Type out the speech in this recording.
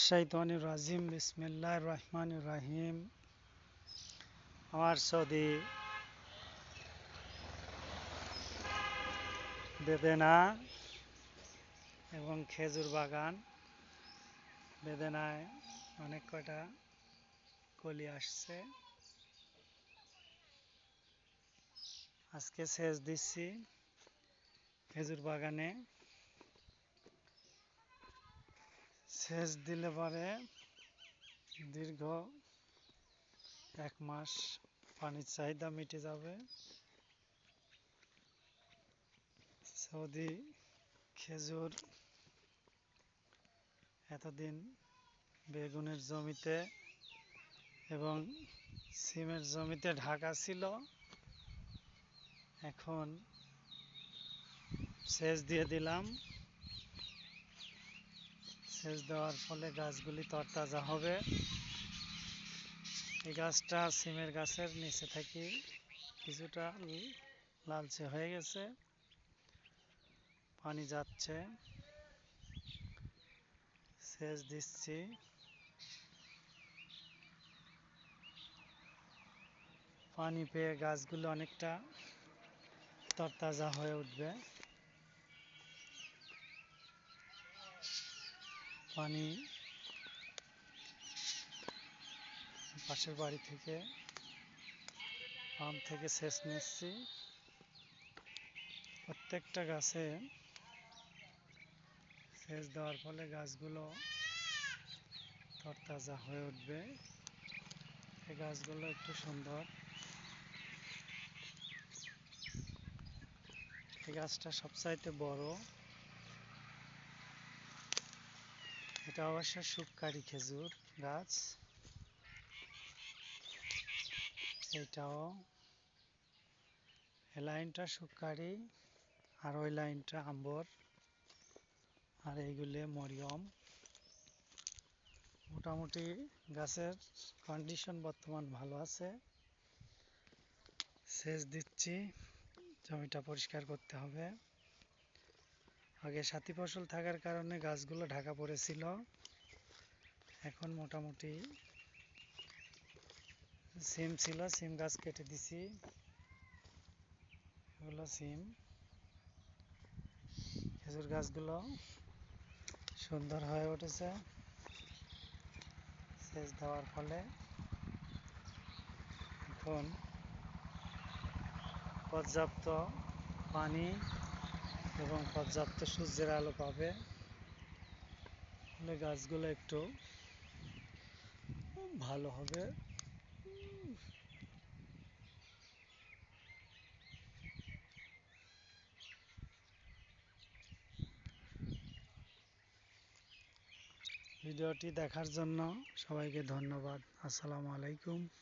শাইতানির রাজিম বিসমিল্লাহির রহমানির রহিম। আমার সৌদি বেদেনা এবং খেজুর বাগান। বেদেনায় অনেক কটা কলি আসছে। আজকে সেচ দিচ্ছি খেজুর বাগানে। সেচ দিলে পরে দীর্ঘ 1 মাস পানির চাহিদা মিটে যাবে। সৌদি খেজুর এতদিন বেগুনের জমিতে এবং সিমের জমিতে ঢাকা ছিল। এখন সেচ দিয়ে দিলাম। সেচ দেওয়ার ফলে গাছগুলি তরতাজা হবে। এই গাছটা সিমের গাছের নিচে থেকে কিছুটা লালচে হয়ে গেছে, পানি যাচ্ছে, সেচ দিচ্ছি। পানি পেয়ে গাছগুলো অনেকটা তরতাজা হয়ে উঠবে। পানি পাশের বাড়ি থেকে পাম্প থেকে সেচ নিচ্ছি। প্রত্যেকটা গাছে সেচ দেওয়ার ফলে গাছগুলো তরতাজা হয়ে উঠবে। এই গাছগুলো একটু সুন্দর। এই গাছটা সবচাইতে বড়। এটা অবশ্য সুপকারী খেজুর গাছ। এইটাও, এই লাইনটা সুপকারী, আর ওই লাইনটা আম্বর, আর এইগুলো মরিয়ম। মোটামুটি গাছের কন্ডিশন বর্তমান ভালো আছে। সেচ দিচ্ছি, জমিটা পরিষ্কার করতে হবে। আগে সাথী ফসল থাকার কারণে গাছগুলো ঢাকা পড়েছিল। এখন মোটামুটি সিম ছিল, সিম গাছ কেটে দিছি। এগুলো সিম। খেজুর গাছগুলো সুন্দর হয়ে উঠেছে সেচ দেওয়ার ফলে। এখন পর্যাপ্ত পানি এবং পর্যাপ্ত সূর্যের আলো পাবে, গাছগুলো একটু ভালো হবে। ভিডিওটি দেখার জন্য সবাইকে ধন্যবাদ। আসসালামু আলাইকুম।